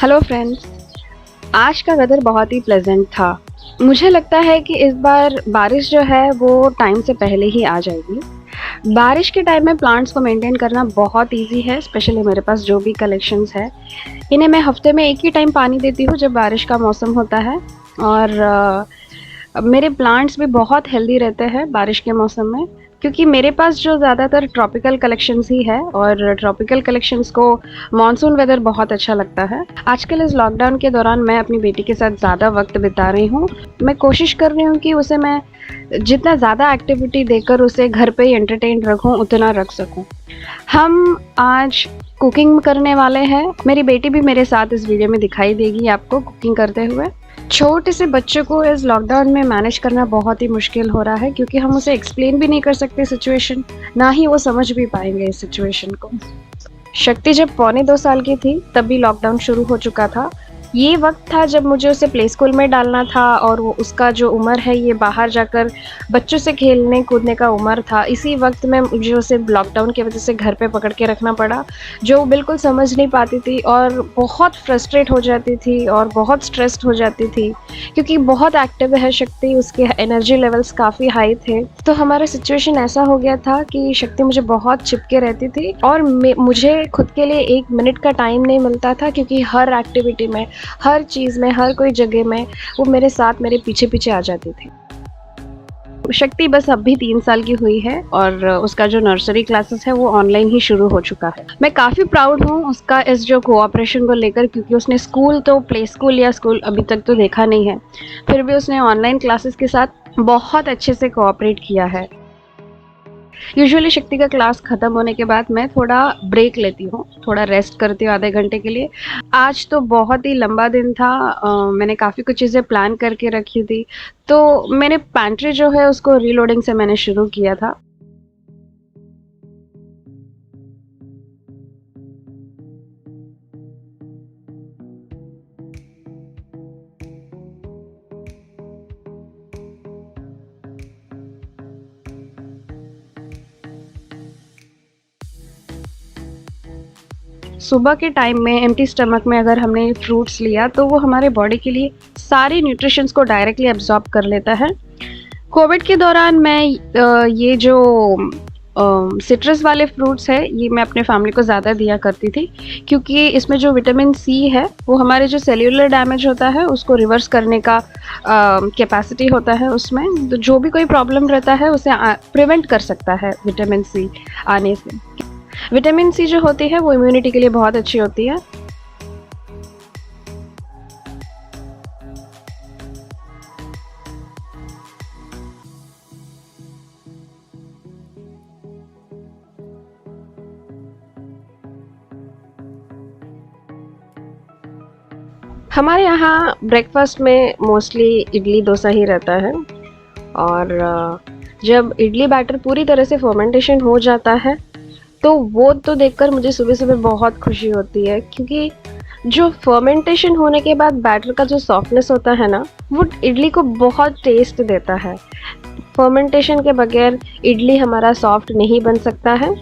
Hello friends. आज का weather बहुत ही प्लेजेंट था। मुझे लगता है कि इस बार बारिश जो है वो टाइम से पहले ही आ जाएगी। बारिश के टाइम में प्लांट्स को मेंटेन करना बहुत इजी है। स्पेशली मेरे पास जो भी कलेक्शंस है, इन्हें मैं हफ्ते में एक ही टाइम पानी देती हूँ जब बारिश का मौसम होता है। और मेरे प्लांट्स भी बहुत हेल्दी रहते हैं बारिश के मौसम में, क्योंकि मेरे पास जो ज़्यादातर ट्रॉपिकल कलेक्शंस ही है और ट्रॉपिकल कलेक्शंस को मॉनसून वेदर बहुत अच्छा लगता है। आजकल इस लॉकडाउन के दौरान मैं अपनी बेटी के साथ ज़्यादा वक्त बिता रही हूँ। मैं कोशिश कर रही हूँ कि उसे मैं जितना ज़्यादा एक्टिविटी देकर उसे घर पे ही एंटरटेन रखूँ उतना रख सकूँ। हम आज कुकिंग करने वाले हैं। मेरी बेटी भी मेरे साथ इस वीडियो में दिखाई देगी आपको कुकिंग करते हुए। छोटे से बच्चों को इस लॉकडाउन में मैनेज करना बहुत ही मुश्किल हो रहा है, क्योंकि हम उसे एक्सप्लेन भी नहीं कर सकते सिचुएशन, ना ही वो समझ भी पाएंगे इस सिचुएशन को। शक्ति जब पौने 2 साल की थी तब भी लॉकडाउन शुरू हो चुका था। ये वक्त था जब मुझे उसे प्ले स्कूल में डालना था और वो उसका जो उम्र है ये बाहर जाकर बच्चों से खेलने कूदने का उम्र था। इसी वक्त में मुझे उसे लॉकडाउन की वजह से घर पे पकड़ के रखना पड़ा, जो वो बिल्कुल समझ नहीं पाती थी और बहुत फ्रस्ट्रेट हो जाती थी और बहुत स्ट्रेस्ड हो जाती थी, क्योंकि बहुत एक्टिव है शक्ति, उसके एनर्जी लेवल्स काफ़ी हाई थे। तो हमारा सिचुएशन ऐसा हो गया था कि शक्ति मुझे बहुत चिपके रहती थी और मुझे खुद के लिए 1 मिनट का टाइम नहीं मिलता था, क्योंकि हर एक्टिविटी में, हर चीज़ में, हर कोई जगह में वो मेरे साथ मेरे पीछे पीछे आ जाती थी। शक्ति बस अब भी 3 साल की हुई है और उसका जो नर्सरी क्लासेस है वो ऑनलाइन ही शुरू हो चुका है। मैं काफ़ी प्राउड हूँ उसका इस जो कोऑपरेशन को लेकर, क्योंकि उसने स्कूल तो प्ले स्कूल या स्कूल अभी तक तो देखा नहीं है, फिर भी उसने ऑनलाइन क्लासेस के साथ बहुत अच्छे से कोऑपरेट किया है। यूजुअली शक्ति का क्लास ख़त्म होने के बाद मैं थोड़ा ब्रेक लेती हूँ, थोड़ा रेस्ट करती हूँ आधे घंटे के लिए। आज तो बहुत ही लंबा दिन था। मैंने काफ़ी कुछ चीज़ें प्लान करके रखी थी, तो मैंने पैंट्री जो है उसको रीलोडिंग से मैंने शुरू किया था। सुबह के टाइम में एम्प्टी स्टमक में अगर हमने फ्रूट्स लिया तो वो हमारे बॉडी के लिए सारी न्यूट्रिशंस को डायरेक्टली एब्जॉर्ब कर लेता है। कोविड के दौरान मैं ये जो सिट्रस वाले फ्रूट्स है ये मैं अपने फैमिली को ज़्यादा दिया करती थी, क्योंकि इसमें जो विटामिन सी है वो हमारे जो सेल्यूलर डैमेज होता है उसको रिवर्स करने का कैपेसिटी होता है उसमें। तो जो भी कोई प्रॉब्लम रहता है उसे प्रिवेंट कर सकता है विटामिन सी आने से। विटामिन सी जो होती है वो इम्यूनिटी के लिए बहुत अच्छी होती है। हमारे यहाँ ब्रेकफास्ट में मोस्टली इडली डोसा ही रहता है। और जब इडली बैटर पूरी तरह से फर्मेंटेशन हो जाता है तो वो तो देखकर मुझे सुबह सुबह बहुत खुशी होती है, क्योंकि जो फर्मेंटेशन होने के बाद बैटर का जो सॉफ्टनेस होता है ना, वो इडली को बहुत टेस्ट देता है। फर्मेंटेशन के बगैर इडली हमारा सॉफ्ट नहीं बन सकता है।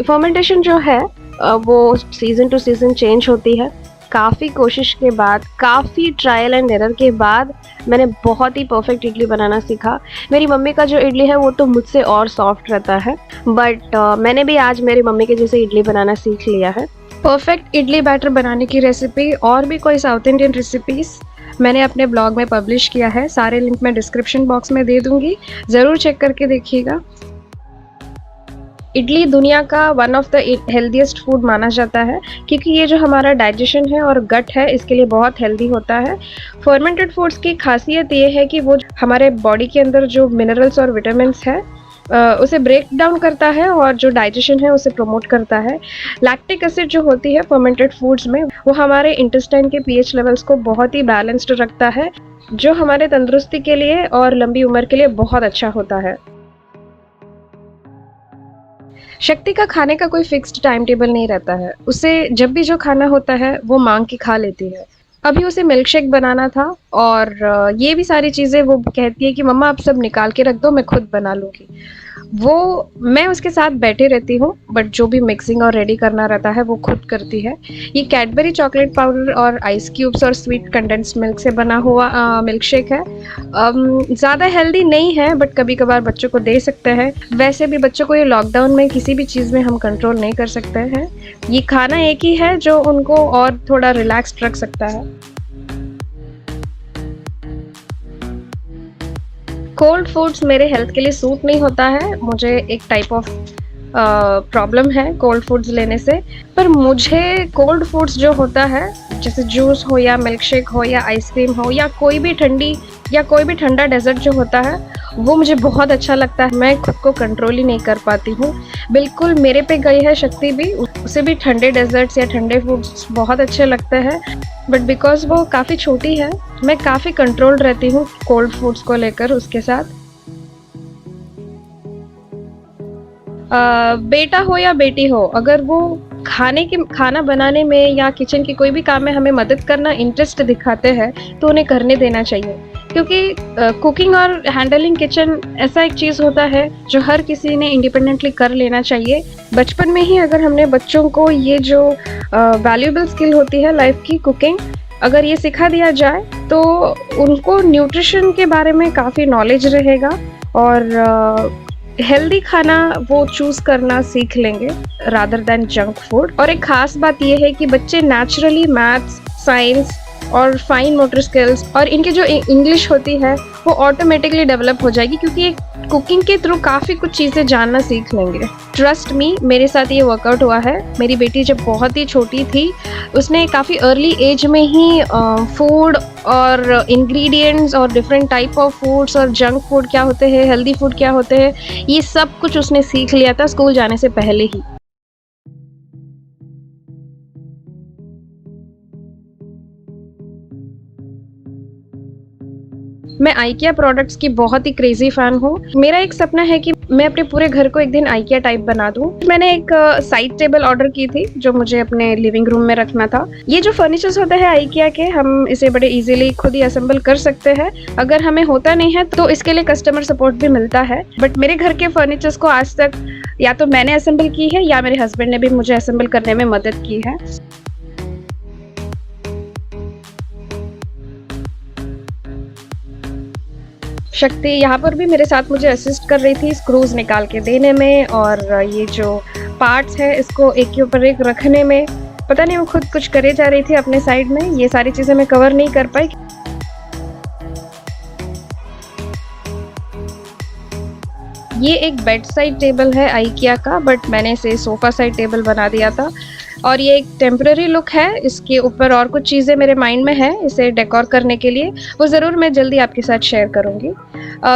फर्मेंटेशन जो है वो सीज़न टू सीज़न चेंज होती है। काफ़ी कोशिश के बाद, काफ़ी ट्रायल एंड एरर के बाद मैंने बहुत ही परफेक्ट इडली बनाना सीखा। मेरी मम्मी का जो इडली है वो तो मुझसे और सॉफ्ट रहता है, बट मैंने भी आज मेरी मम्मी के जैसे इडली बनाना सीख लिया है। परफेक्ट इडली बैटर बनाने की रेसिपी और भी कोई साउथ इंडियन रेसिपीज़ मैंने अपने ब्लॉग में पब्लिश किया है। सारे लिंक मैं डिस्क्रिप्शन बॉक्स में दे दूँगी, ज़रूर चेक करके देखिएगा। इडली दुनिया का one of the healthiest food माना जाता है, क्योंकि ये जो हमारा डाइजेशन है और गट है इसके लिए बहुत हेल्दी होता है। फर्मेंटेड फूड्स की खासियत ये है कि वो हमारे बॉडी के अंदर जो मिनरल्स और विटामिन्स है उसे ब्रेक डाउन करता है और जो डाइजेशन है उसे प्रमोट करता है। लैक्टिक एसिड जो होती है फर्मेंटेड फूड्स में, वो हमारे इंटेस्टाइन के पीएच लेवल्स को बहुत ही बैलेंस्ड रखता है, जो हमारे तंदुरुस्ती के लिए और लंबी उम्र के लिए बहुत अच्छा होता है। शक्ति का खाने का कोई फिक्स्ड टाइम टेबल नहीं रहता है। उसे जब भी जो खाना होता है वो मांग के खा लेती है। अभी उसे मिल्क शेक बनाना था और ये भी सारी चीज़ें वो कहती है कि मम्मा आप सब निकाल के रख दो, मैं खुद बना लूँगी। वो मैं उसके साथ बैठे रहती हूँ, बट जो भी मिक्सिंग और रेडी करना रहता है वो खुद करती है। ये कैडबरी चॉकलेट पाउडर और आइस क्यूब्स और स्वीट कंडेंस्ड मिल्क से बना हुआ मिल्क शेक है। ज़्यादा हेल्दी नहीं है, बट कभी कभार बच्चों को दे सकते हैं। वैसे भी बच्चों को ये लॉकडाउन में किसी भी चीज़ में हम कंट्रोल नहीं कर सकते हैं। ये खाना एक ही है जो उनको और थोड़ा रिलैक्स्ड रख सकता है। कोल्ड फूड्स मेरे हेल्थ के लिए सूट नहीं होता है। मुझे एक टाइप ऑफ प्रॉब्लम है कोल्ड फूड्स लेने से। पर मुझे कोल्ड फूड्स जो होता है, जैसे जूस हो या मिल्क शेक हो या आइसक्रीम हो या कोई भी ठंडा डेजर्ट जो होता है, वो मुझे बहुत अच्छा लगता है। मैं खुद को कंट्रोल ही नहीं कर पाती हूँ। बिल्कुल मेरे पे गई है शक्ति भी, उसे भी ठंडे डेजर्ट्स या ठंडे फूड्स बहुत अच्छे लगते हैं। बट बिकॉज वो काफ़ी छोटी है, मैं काफ़ी कंट्रोल्ड रहती हूँ कोल्ड फूड्स को लेकर उसके साथ। बेटा हो या बेटी हो, अगर वो खाना बनाने में या किचन के कोई भी काम में हमें मदद करना इंटरेस्ट दिखाते हैं, तो उन्हें करने देना चाहिए। क्योंकि कुकिंग और हैंडलिंग किचन ऐसा एक चीज़ होता है जो हर किसी ने इंडिपेंडेंटली कर लेना चाहिए। बचपन में ही अगर हमने बच्चों को ये जो वैल्यूएबल स्किल होती है लाइफ की, कुकिंग, अगर ये सिखा दिया जाए तो उनको न्यूट्रिशन के बारे में काफ़ी नॉलेज रहेगा और हेल्दी खाना वो चूज करना सीख लेंगे रादर देन जंक फूड। और एक खास बात यह है कि बच्चे नेचुरली मैथ्स, साइंस और फाइन मोटर स्किल्स और इनके जो इंग्लिश होती है वो ऑटोमेटिकली डेवलप हो जाएगी, क्योंकि कुकिंग के थ्रू काफ़ी कुछ चीज़ें जानना सीख लेंगे। ट्रस्ट मी, मेरे साथ ये वर्कआउट हुआ है। मेरी बेटी जब बहुत ही छोटी थी, उसने काफ़ी अर्ली एज में ही फूड और इंग्रेडिएंट्स और डिफरेंट टाइप ऑफ फूड्स और जंक फूड क्या होते हैं, हेल्दी फूड क्या होते हैं, ये सब कुछ उसने सीख लिया था स्कूल जाने से पहले ही। मैं आइकिया प्रोडक्ट्स की बहुत ही क्रेजी फैन हूँ। मेरा एक सपना है कि मैं अपने पूरे घर को एक दिन आइकिया टाइप बना दूँ। मैंने एक साइड टेबल ऑर्डर की थी जो मुझे अपने लिविंग रूम में रखना था। ये जो फर्नीचर्स होते हैं आइकिया के, हम इसे बड़े इजीली खुद ही असेंबल कर सकते हैं। अगर हमें होता नहीं है तो इसके लिए कस्टमर सपोर्ट भी मिलता है। बट मेरे घर के फर्नीचर्स को आज तक या तो मैंने असेंबल की है या मेरे हस्बैंड ने भी मुझे असेंबल करने में मदद की है। शक्ति यहाँ पर भी मेरे साथ मुझे असिस्ट कर रही थी स्क्रूज निकाल के देने में, और ये जो पार्ट्स है इसको एक के ऊपर एक रखने में। पता नहीं वो खुद कुछ करे जा रही थी अपने साइड में। ये सारी चीज़ें मैं कवर नहीं कर पाई। ये एक बेड साइड टेबल है आइकिया का, बट मैंने इसे सोफ़ा साइड टेबल बना दिया था। और ये एक टेम्पररी लुक है। इसके ऊपर और कुछ चीज़ें मेरे माइंड में है इसे डेकोर करने के लिए, वो ज़रूर मैं जल्दी आपके साथ शेयर करूँगी।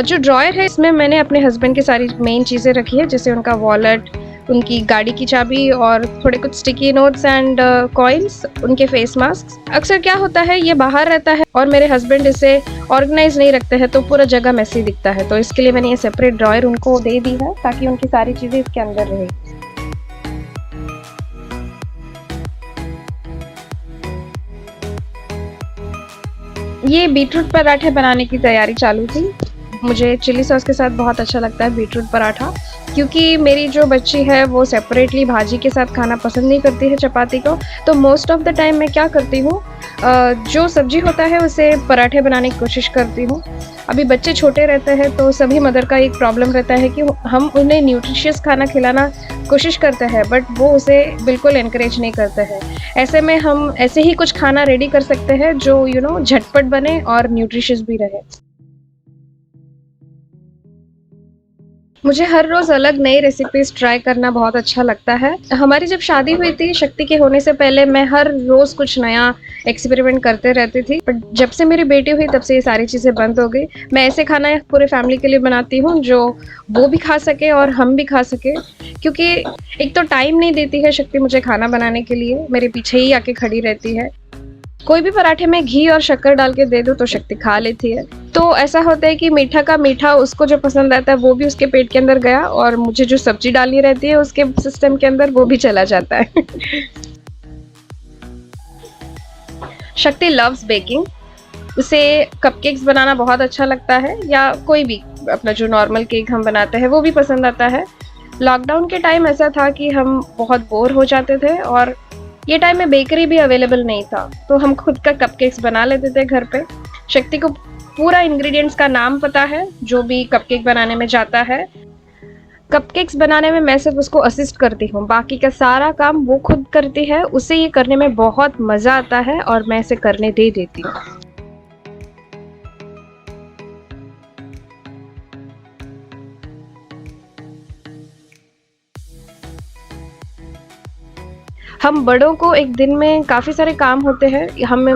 जो ड्रॉयर है इसमें मैंने अपने हस्बैंड की सारी मेन चीज़ें रखी है, जैसे उनका वॉलेट, उनकी गाड़ी की चाबी और थोड़े कुछ स्टिकी नोट्स एंड कॉइन्स, उनके फेस मास्क। अक्सर क्या होता है, ये बाहर रहता है और मेरे हस्बैंड इसे ऑर्गेनाइज नहीं रखते हैं तो पूरा जगह मैसी दिखता है। तो इसके लिए मैंने ये सेपरेट ड्रॉयर उनको दे दी है ताकि उनकी सारी चीज़ें इसके अंदर रहे। ये बीटरूट पराठे बनाने की तैयारी चालू थी। मुझे चिली सॉस के साथ बहुत अच्छा लगता है बीटरूट पराठा, क्योंकि मेरी जो बच्ची है वो सेपरेटली भाजी के साथ खाना पसंद नहीं करती है चपाती को। तो मोस्ट ऑफ द टाइम मैं क्या करती हूँ, जो सब्जी होता है उसे पराठे बनाने की कोशिश करती हूँ। अभी बच्चे छोटे रहते हैं तो सभी मदर का एक प्रॉब्लम रहता है कि हम उन्हें न्यूट्रिशियस खाना खिलाना कोशिश करते हैं, बट वो उसे बिल्कुल एनकरेज नहीं करते हैं। ऐसे में हम ऐसे ही कुछ खाना रेडी कर सकते हैं जो झटपट बने और न्यूट्रिशियस भी रहे। मुझे हर रोज़ अलग नई रेसिपीज़ ट्राई करना बहुत अच्छा लगता है। हमारी जब शादी हुई थी, शक्ति के होने से पहले मैं हर रोज़ कुछ नया एक्सपेरिमेंट करते रहती थी। बट जब से मेरी बेटी हुई तब से ये सारी चीज़ें बंद हो गई। मैं ऐसे खाना पूरे फैमिली के लिए बनाती हूँ जो वो भी खा सके और हम भी खा सके, क्योंकि एक तो टाइम नहीं देती है शक्ति मुझे खाना बनाने के लिए, मेरे पीछे ही आके खड़ी रहती है। कोई भी पराठे में घी और शक्कर डाल के दे दो तो शक्ति खा लेती है। तो ऐसा होता है कि मीठा का मीठा उसको जो पसंद आता है वो भी उसके पेट के अंदर गया, और मुझे जो सब्जी डालनी रहती है उसके सिस्टम के अंदर वो भी चला जाता है। शक्ति लव्स बेकिंग। उसे कपकेक्स बनाना बहुत अच्छा लगता है, या कोई भी अपना जो नॉर्मल केक हम बनाते हैं वो भी पसंद आता है। लॉकडाउन के टाइम ऐसा था कि हम बहुत बोर हो जाते थे और ये टाइम में बेकरी भी अवेलेबल नहीं था, तो हम खुद का कपकेक्स बना लेते थे घर पे। शक्ति को पूरा इंग्रेडिएंट्स का नाम पता है जो भी कपकेक बनाने में जाता है। कपकेक्स बनाने में मैं सिर्फ उसको असिस्ट करती हूँ, बाकी का सारा काम वो खुद करती है। उसे ये करने में बहुत मज़ा आता है और मैं इसे करने दे देती हूँ। हम बड़ों को एक दिन में काफ़ी सारे काम होते हैं,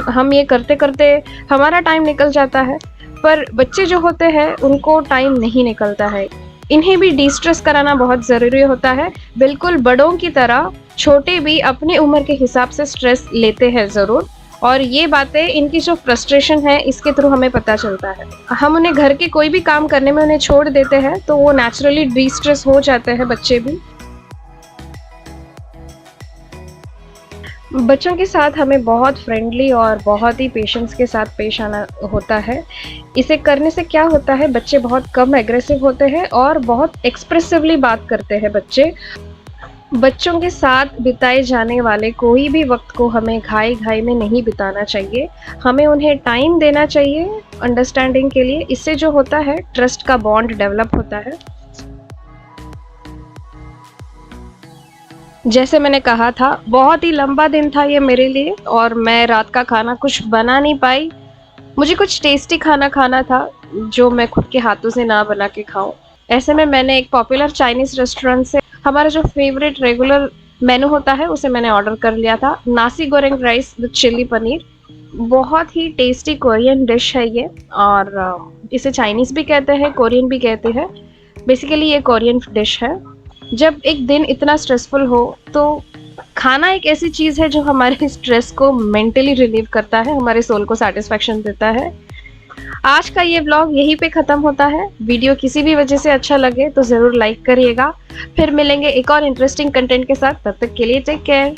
हम ये करते करते हमारा टाइम निकल जाता है, पर बच्चे जो होते हैं उनको टाइम नहीं निकलता है। इन्हें भी डिस्ट्रेस कराना बहुत ज़रूरी होता है। बिल्कुल बड़ों की तरह छोटे भी अपनी उम्र के हिसाब से स्ट्रेस लेते हैं ज़रूर, और ये बातें इनकी जो फ्रस्ट्रेशन है इसके थ्रू हमें पता चलता है। हम उन्हें घर के कोई भी काम करने में उन्हें छोड़ देते हैं तो वो नेचुरली डिस्ट्रेस हो जाते हैं बच्चे भी। बच्चों के साथ हमें बहुत फ्रेंडली और बहुत ही पेशेंस के साथ पेश आना होता है। इसे करने से क्या होता है, बच्चे बहुत कम एग्रेसिव होते हैं और बहुत एक्सप्रेसिवली बात करते हैं बच्चे। बच्चों के साथ बिताए जाने वाले कोई भी वक्त को हमें घाई-घाई में नहीं बिताना चाहिए। हमें उन्हें टाइम देना चाहिए अंडरस्टैंडिंग के लिए। इससे जो होता है ट्रस्ट का बॉन्ड डेवलप होता है। जैसे मैंने कहा था, बहुत ही लंबा दिन था ये मेरे लिए और मैं रात का खाना कुछ बना नहीं पाई। मुझे कुछ टेस्टी खाना खाना था जो मैं खुद के हाथों से ना बना के खाऊं। ऐसे में मैंने एक पॉपुलर चाइनीज़ रेस्टोरेंट से हमारा जो फेवरेट रेगुलर मेनू होता है उसे मैंने ऑर्डर कर लिया था। नासी गोरेंग राइस विद चिली पनीर। बहुत ही टेस्टी कोरियन डिश है ये, और इसे चाइनीज़ भी कहते हैं, कोरियन भी कहते हैं। बेसिकली ये कोरियन डिश है। जब एक दिन इतना स्ट्रेसफुल हो तो खाना एक ऐसी चीज़ है जो हमारे स्ट्रेस को मेंटली रिलीव करता है, हमारे सोल को सैटिस्फैक्शन देता है। आज का ये व्लॉग यहीं पे ख़त्म होता है। वीडियो किसी भी वजह से अच्छा लगे तो ज़रूर लाइक करिएगा। फिर मिलेंगे एक और इंटरेस्टिंग कंटेंट के साथ, तब तक के लिए टेक केयर।